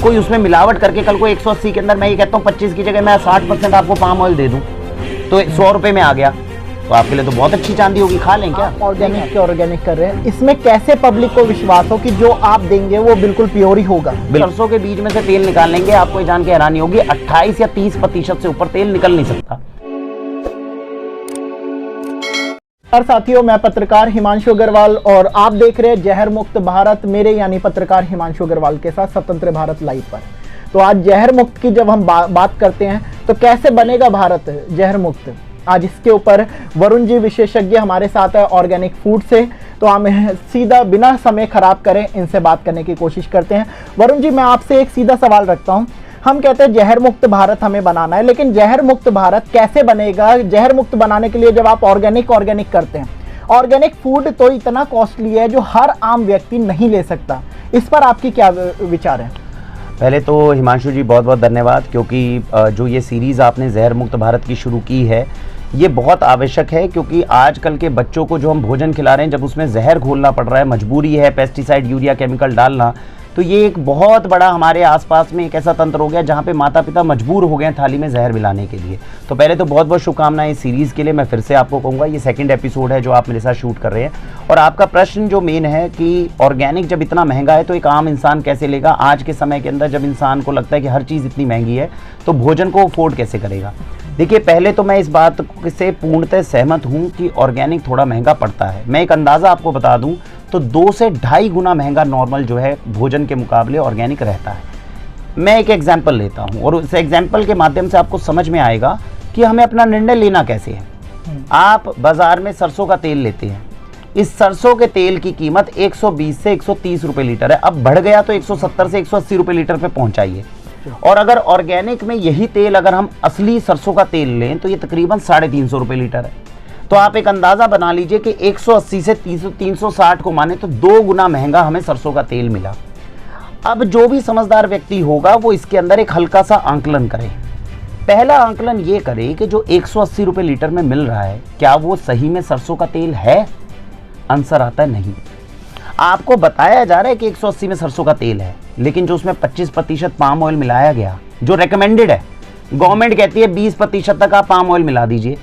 कोई उसमें मिलावट करके कल को 180 के अंदर मैं ये कहता हूँ 25 की जगह मैं 60% आपको पाम ऑयल दे दूँ तो 100 रुपये में आ गया, तो आपके लिए तो बहुत अच्छी चांदी होगी। खा लें क्या? ऑर्गेनिक के ऑर्गेनिक कर रहे हैं, इसमें कैसे पब्लिक को विश्वास हो कि जो आप देंगे वो बिल्कुल प्योर ही होगा? सरसों के बीज में से तेल निकाल लेंगे, आपको ये जान के हैरानी होगी 28 या 30% से ऊपर तेल निकल नहीं सकता। और साथियों, मैं पत्रकार हिमांशु अग्रवाल और आप देख रहे हैं जहर मुक्त भारत, मेरे यानी पत्रकार हिमांशु अग्रवाल के साथ स्वतंत्र भारत लाइव पर। तो आज जहर मुक्त की जब हम बात करते हैं तो कैसे बनेगा भारत जहर मुक्त, आज इसके ऊपर वरुण जी विशेषज्ञ हमारे साथ है ऑर्गेनिक फूड से। तो हम सीधा बिना समय खराब करें इनसे बात करने की कोशिश करते हैं। वरुण जी, मैं आपसे एक सीधा सवाल रखता हूं। हम कहते हैं जहर मुक्त भारत हमें बनाना है, लेकिन जहर मुक्त भारत कैसे बनेगा? जहर मुक्त बनाने के लिए जब आप ऑर्गेनिक करते हैं, ऑर्गेनिक फूड तो इतना कॉस्टली है जो हर आम व्यक्ति नहीं ले सकता, इस पर आपकी क्या विचार है? पहले तो हिमांशु जी बहुत बहुत धन्यवाद, क्योंकि जो ये सीरीज़ आपने जहर मुक्त भारत की शुरू की है ये बहुत आवश्यक है, क्योंकि आजकल के बच्चों को जो हम भोजन खिला रहे हैं जब उसमें जहर घोलना पड़ रहा है, मजबूरी है पेस्टिसाइड यूरिया केमिकल डालना, तो ये एक बहुत बड़ा हमारे आसपास में एक ऐसा तंत्र हो गया जहाँ पे माता पिता मजबूर हो गए हैं थाली में जहर मिलाने के लिए। तो पहले तो बहुत बहुत शुभकामनाएं इस सीरीज़ के लिए। मैं फिर से आपको कहूँगा ये सेकंड एपिसोड है जो आप मेरे साथ शूट कर रहे हैं। और आपका प्रश्न जो मेन है कि ऑर्गेनिक जब इतना महंगा है तो एक आम इंसान कैसे लेगा? आज के समय के अंदर जब इंसान को लगता है कि हर चीज़ इतनी महंगी है तो भोजन को अफोर्ड कैसे करेगा? देखिए, पहले तो मैं इस बात से पूर्णतः सहमत हूँ कि ऑर्गेनिक थोड़ा महंगा पड़ता है। मैं एक अंदाज़ा आपको बता दूँ तो 2 से ढाई गुना महंगा नॉर्मल जो है भोजन के मुकाबले ऑर्गेनिक रहता है। मैं एक एग्जांपल लेता हूं और उस एग्जांपल के माध्यम से आपको समझ में आएगा कि हमें अपना निर्णय लेना कैसे है। आप बाजार में सरसों का तेल लेते हैं, इस सरसों के तेल की कीमत 120 से 130 रुपये लीटर है, अब बढ़ गया तो 170 से 180 रुपये लीटर पे पहुंचाइए। और अगर ऑर्गेनिक में यही तेल अगर हम असली सरसों का तेल लें तो ये तकरीबन 350 रुपये लीटर है। तो आप एक अंदाज़ा बना लीजिए कि 180 से 360 को माने तो 2 गुना महंगा हमें सरसों का तेल मिला। अब जो भी समझदार व्यक्ति होगा वो इसके अंदर एक हल्का सा आंकलन करे। पहला आंकलन ये करे कि जो 180 रुपये लीटर में मिल रहा है क्या वो सही में सरसों का तेल है? आंसर आता है नहीं। आपको बताया जा रहा है कि 180 में सरसों का तेल है, लेकिन जो उसमें 25% पाम ऑयल मिलाया गया जो रिकमेंडेड है, गवर्नमेंट कहती है 20% तक आप पाम ऑयल मिला दीजिए।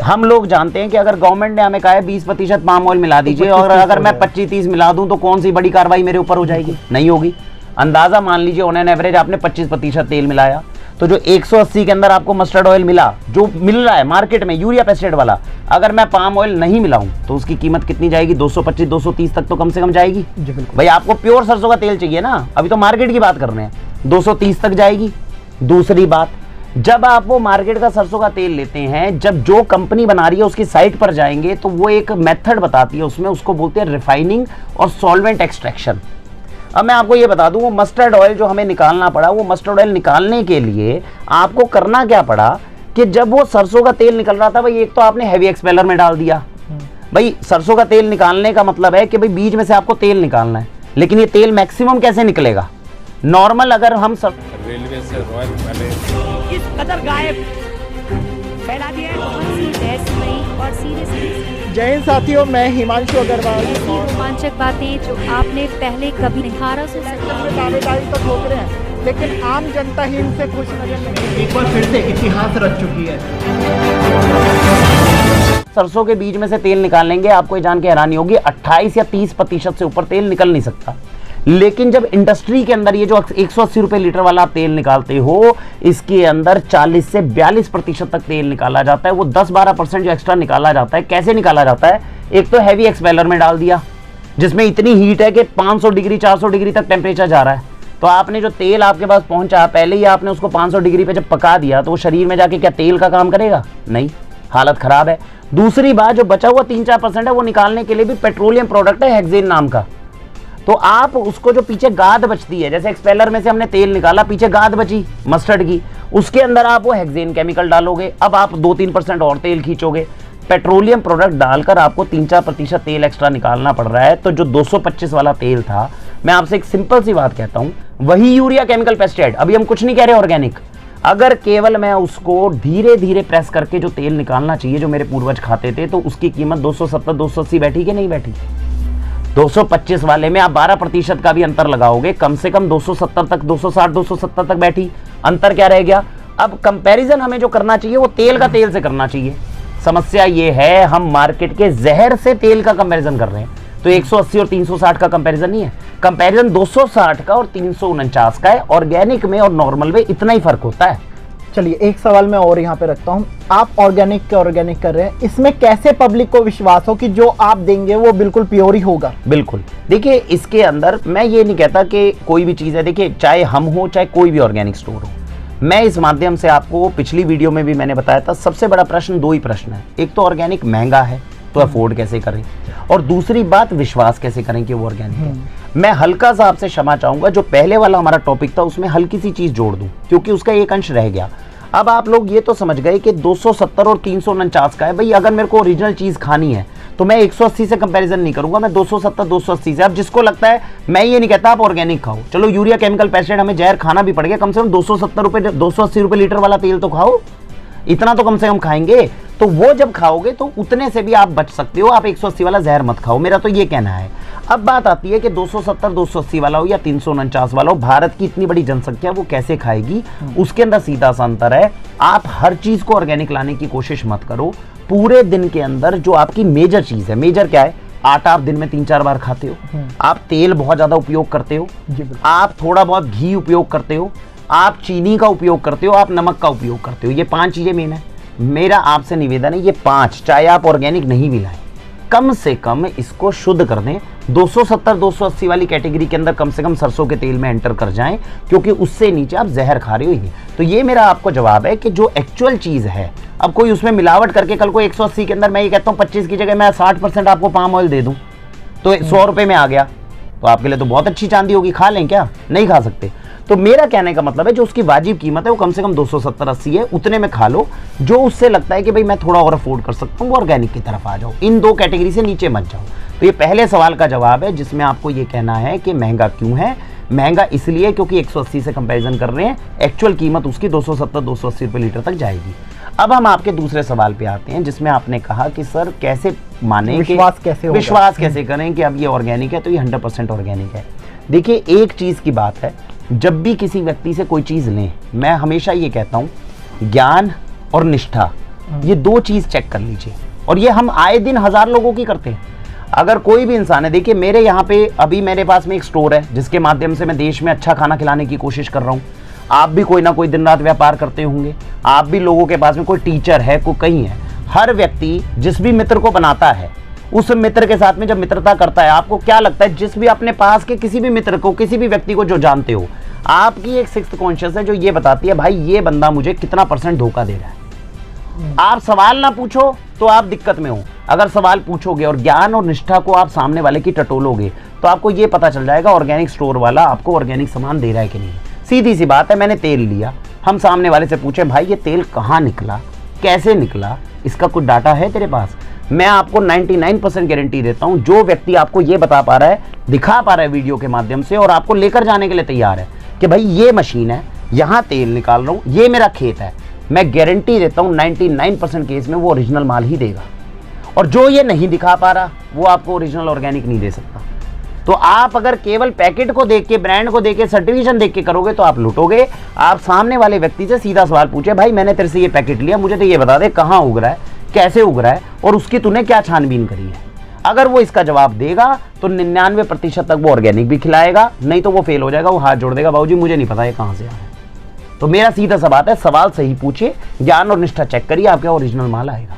हम लोग जानते हैं कि अगर गवर्नमेंट ने हमें कहा है 20% पाम ऑयल मिला दीजिए और अगर मैं 25-30 मिला दूं तो कौन सी बड़ी कार्रवाई मेरे ऊपर हो जाएगी? नहीं होगी। अंदाजा मान लीजिए ऑन एन एवरेज आपने 25% तेल मिलाया, तो जो 180 के अंदर आपको मस्टर्ड ऑयल मिला जो मिल रहा है मार्केट में यूरिया पेस्टिसाइड वाला, अगर मैं पाम ऑयल नहीं मिलाऊं तो उसकी कीमत कितनी जाएगी? 225-230 तक तो कम से कम जाएगी। भाई आपको प्योर सरसों का तेल चाहिए ना, अभी तो मार्केट की बात कर रहे हैं, 230 तक जाएगी। दूसरी बात, जब आप वो मार्केट का सरसों का तेल लेते हैं, जब जो कंपनी बना रही है उसकी साइट पर जाएंगे तो वो एक मेथड बताती है उसमें, उसको बोलते हैं रिफाइनिंग और सॉल्वेंट एक्सट्रैक्शन। अब मैं आपको ये बता दूं वो मस्टर्ड ऑयल जो हमें निकालना पड़ा, वो मस्टर्ड ऑयल निकालने के लिए आपको करना क्या पड़ा कि जब वो सरसों का तेल निकल रहा था भाई, एक तो आपने हैवी एक्सपेलर में डाल दिया। भाई सरसों का तेल निकालने का मतलब है कि भाई बीज में से आपको तेल निकालना है, लेकिन ये तेल मैक्सिमम कैसे निकलेगा? नॉर्मल अगर हम रेलवे से रॉयल वाले इस कदर गायब फैला दिया है और सीरियसली। जय हिंद साथियों, मैं हिमांशु अग्रवाल। रोमांचक बातें जो आपने पहले कभी नहीं। 1870 में दावेदारी तो ठोक रहे हैं, लेकिन आम जनता ही इनसे खुश नजर नहीं। एक बार फिर से इतिहास रच चुकी है। सरसों के बीज में से तेल निकाल लेंगे, आपको ये जान के हैरानी होगी 28 या 30% से ऊपर तेल निकल नहीं सकता। लेकिन जब इंडस्ट्री के अंदर ये जो 180 रुपये लीटर वाला आप तेल निकालते हो, इसके अंदर 40 से 42% तक तेल निकाला जाता है। वो 10-12% जो एक्स्ट्रा निकाला जाता है, कैसे निकाला जाता है? एक तो हैवी एक्सपेलर में डाल दिया जिसमें इतनी हीट है कि 500 डिग्री 400 डिग्री तक टेम्परेचर जा रहा है। तो आपने जो तेल आपके पास पहुंचा, पहले ही आपने उसको 500 डिग्री पे जब पका दिया तो वो शरीर में जाके क्या तेल का काम करेगा? नहीं, हालत खराब है। दूसरी बात, जो बचा हुआ 3-4% है वो निकालने के लिए भी पेट्रोलियम प्रोडक्ट है हेक्सेन नाम का। तो आप उसको जो पीछे गाद बचती है, जैसे एक्सपेलर में से हमने तेल निकाला, पीछे गाद बची मस्टर्ड की, उसके अंदर आप वो हेक्सेन केमिकल डालोगे। अब आप 2-3% और तेल खींचोगे। पेट्रोलियम प्रोडक्ट डालकर आपको 3-4% तेल एक्स्ट्रा निकालना पड़ रहा है। तो जो 225 वाला तेल था, मैं आपसे एक सिंपल सी बात कहता हूं, वही यूरिया केमिकल पेस्टिसाइड, अभी हम कुछ नहीं कह रहे ऑर्गेनिक, अगर केवल मैं उसको धीरे धीरे प्रेस करके जो तेल निकालना चाहिए जो मेरे पूर्वज खाते थे, तो उसकी कीमत 270-280 बैठी कि नहीं बैठी? 225 वाले में आप 12% का भी अंतर लगाओगे, कम से कम 270 तक, 260 270 तक बैठी, अंतर क्या रह गया। अब कंपैरिजन हमें जो करना चाहिए वो तेल का तेल से करना चाहिए। समस्या ये है हम मार्केट के जहर से तेल का कंपैरिजन कर रहे हैं, तो 180 और 360 का कंपैरिजन नहीं है, कंपैरिजन 260 का और 349 का है। ऑर्गेनिक में और नॉर्मल में इतना ही फर्क होता है। चलिए एक सवाल मैं और यहाँ पे रखता हूँ, आप ऑर्गेनिक कर रहे हैं, इसमें कैसे पब्लिक को विश्वास हो कि जो आप देंगे वो बिल्कुल प्योर ही होगा। बिल्कुल, देखिए इसके अंदर मैं ये नहीं कहता कि कोई भी चीज़ है, देखिए चाहे हम हो चाहे कोई भी ऑर्गेनिक स्टोर हो, मैं इस माध्यम से आपको पिछली वीडियो में भी मैंने बताया था, सबसे बड़ा प्रश्न दो ही प्रश्न है। एक तो ऑर्गेनिक महंगा है तो अफोर्ड कैसे करें, और दूसरी बात विश्वास कैसे करें कि वो ऑर्गेनिक है। मैं हल्का सा आपसे क्षमा चाहूंगा, जो पहले वाला हमारा टॉपिक था उसमें हल्की सी चीज जोड़ दूं क्योंकि उसका एक अंश रह गया। अब आप लोग ये तो समझ गए कि 270 और 349 का है। भाई अगर मेरे को ओरिजिनल चीज खानी है तो मैं 180 से कंपैरिजन नहीं करूंगा, मैं 270 280 से। अब जिसको लगता है, मैं ये नहीं कहता आप ऑर्गेनिक खाओ, चलो यूरिया केमिकल पेस्टिसाइड हमें जहर खाना भी पड़ गया, कम से कम 270 रुपए 280 रुपए लीटर वाला तेल तो खाओ, इतना तो कम से कम खाएंगे। तो वो जब खाओगे तो उतने से भी आप बच सकते हो, आप 180 वाला जहर मत खाओ, मेरा तो ये कहना है। अब बात आती है कि 270 280 वाला हो या 349 वाला हो, भारत की इतनी बड़ी जनसंख्या वो कैसे खाएगी, उसके अंदर सीधा सा अंतर है। आप हर चीज को ऑर्गेनिक लाने की कोशिश मत करो। पूरे दिन के अंदर जो आपकी मेजर चीज है, मेजर क्या है, आटा आप दिन में 3-4 बार खाते हो, आप तेल बहुत ज्यादा उपयोग करते हो, आप थोड़ा बहुत घी उपयोग करते हो, आप चीनी का उपयोग करते हो, आप नमक का उपयोग करते हो, ये 5 चीजें मेन है। मेरा आपसे निवेदन है ये 5, चाहे आप ऑर्गेनिक नहीं भी लाएं, कम से कम इसको शुद्ध कर दें। 270 280 वाली कैटेगरी के अंदर कम से कम सरसों के तेल में एंटर कर जाएं, क्योंकि उससे नीचे आप जहर खा रहे हो ही। तो ये मेरा आपको जवाब है कि जो एक्चुअल चीज है, अब कोई उसमें मिलावट करके कल को 180 के अंदर मैं ये कहता हूँ 25 की जगह मैं 60% आपको पाम ऑयल दे दूं तो 100 रुपए में आ गया, तो आपके लिए तो बहुत अच्छी चांदी होगी। खा लें क्या? नहीं खा सकते। तो मेरा कहने का मतलब है जो उसकी वाजिब कीमत है वो कम से कम 270-80 है, उतने में खा लो। जो उससे लगता है कि भाई मैं थोड़ा और अफोर्ड कर सकता हूँ, वो ऑर्गेनिक की तरफ आ जाओ, इन 2 कैटेगरी से नीचे मत जाओ। तो ये पहले सवाल का जवाब है जिसमें आपको ये कहना है कि महंगा क्यों है। महंगा इसलिए क्योंकि 180 से कंपैरिजन कर रहे हैं, एक्चुअल कीमत उसकी 270-280 रुपये लीटर तक जाएगी। अब हम आपके दूसरे सवाल पे आते हैं जिसमें आपने कहा कि सर कैसे माने, विश्वास कैसे करें कि अब ये ऑर्गेनिक है तो ये 100% ऑर्गेनिक है। देखिए एक चीज की बात है, जब भी किसी व्यक्ति से कोई चीज लें, मैं हमेशा ये कहता हूं ज्ञान और निष्ठा, ये 2 चीज चेक कर लीजिए। और ये हम आए दिन 1000 लोगों की करते हैं। अगर कोई भी इंसान है, देखिए मेरे यहाँ पे अभी मेरे पास में एक स्टोर है जिसके माध्यम से मैं देश में अच्छा खाना खिलाने की कोशिश कर रहा हूँ। आप भी कोई ना कोई दिन रात व्यापार करते होंगे, आप भी लोगों के पास में कोई टीचर है, कोई कहीं है। हर व्यक्ति जिस भी मित्र को बनाता है, उस मित्र के साथ में जब मित्रता करता है, आपको क्या लगता है, जिस भी अपने पास के किसी भी मित्र को, किसी भी व्यक्ति को जो जानते हो, आपकी एक सिक्स्थ कॉन्शियस है जो ये बताती है भाई ये बंदा मुझे कितना % धोखा दे रहा है। आप सवाल ना पूछो तो आप दिक्कत में हो, अगर सवाल पूछोगे और ज्ञान और निष्ठा को आप सामने वाले की टटोलोगे तो आपको ये पता चल जाएगा ऑर्गेनिक स्टोर वाला आपको ऑर्गेनिक सामान दे रहा है कि नहीं। सीधी सी बात है, मैंने तेल लिया, हम सामने वाले से पूछे भाई ये तेल कहाँ निकला, कैसे निकला, इसका कुछ डाटा है तेरे पास? मैं आपको 99% गारंटी देता हूं, जो व्यक्ति आपको ये बता पा रहा है, दिखा पा रहा है वीडियो के माध्यम से और आपको लेकर जाने के लिए तैयार है कि भाई ये मशीन है, यहां तेल निकाल रहा हूं, ये मेरा खेत है, मैं गारंटी देता हूं 99% केस में वो ओरिजिनल माल ही देगा। और जो ये नहीं दिखा पा रहा वो आपको ओरिजिनल ऑर्गेनिक नहीं दे सकता। तो आप अगर केवल पैकेट को देख के, ब्रांड को देख के, सर्टिफिकेशन देख के करोगे तो आप लूटोगे। आप सामने वाले व्यक्ति से सीधा सवाल पूछे, भाई मैंने तेरे से ये पैकेट लिया, मुझे तो ये बता दे कहाँ उग रहा है, कैसे उग रहा है और उसकी तूने क्या छानबीन करी है। अगर वो इसका जवाब देगा तो 99% तक वो ऑर्गेनिक भी खिलाएगा, नहीं तो वो फेल हो जाएगा, वो हाथ जोड़ देगा, बाबूजी मुझे नहीं पता ये कहाँ से आ रहा है। तो मेरा सीधा सा बात है, सवाल सही पूछिए, ज्ञान और निष्ठा चेक करिए, आपका ओरिजिनल माल आएगा।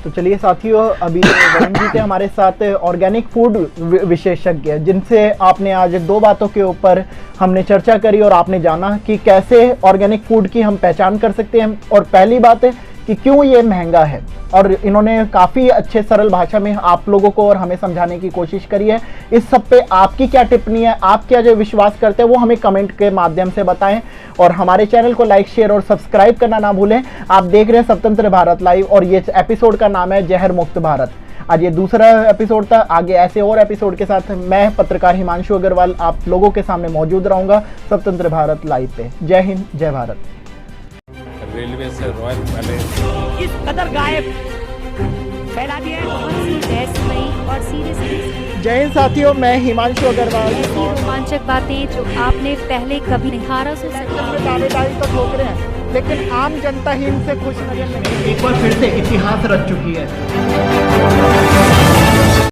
तो चलिए साथियों, अभी वरुण जी थे हमारे साथ, ऑर्गेनिक फूड विशेषज्ञ, जिनसे आपने आज 2 बातों के ऊपर हमने चर्चा करी और आपने जाना कि कैसे ऑर्गेनिक फूड की हम पहचान कर सकते हैं। और पहली बात है कि क्यों ये महंगा है, और इन्होंने काफ़ी अच्छे सरल भाषा में आप लोगों को और हमें समझाने की कोशिश करी है। इस सब पे आपकी क्या टिप्पणी है, आप क्या जो विश्वास करते हैं वो हमें कमेंट के माध्यम से बताएं। और हमारे चैनल को लाइक, शेयर और सब्सक्राइब करना ना भूलें। आप देख रहे हैं स्वतंत्र भारत लाइव और ये एपिसोड का नाम है जहर मुक्त भारत। आज ये दूसरा एपिसोड था, आगे ऐसे और एपिसोड के साथ मैं पत्रकार हिमांशु अग्रवाल आप लोगों के सामने मौजूद रहूंगा स्वतंत्र भारत लाइव पे। जय हिंद, जय भारत। रेलवे से रॉयल पैलेस इस कदर गायब फैला दिया है। बहुत सी रहस्यमयी और सीरियस जय हिंद साथियों, मैं हिमांशु अग्रवाल। ऐसी रोमांचक बातें जो आपने पहले कभी नहीं। 1870 में दावेदारी तो ठोक रहे हैं, लेकिन आम जनता ही इनसे खुश नजर नहीं। एक बार फिर से इतिहास रच चुकी है।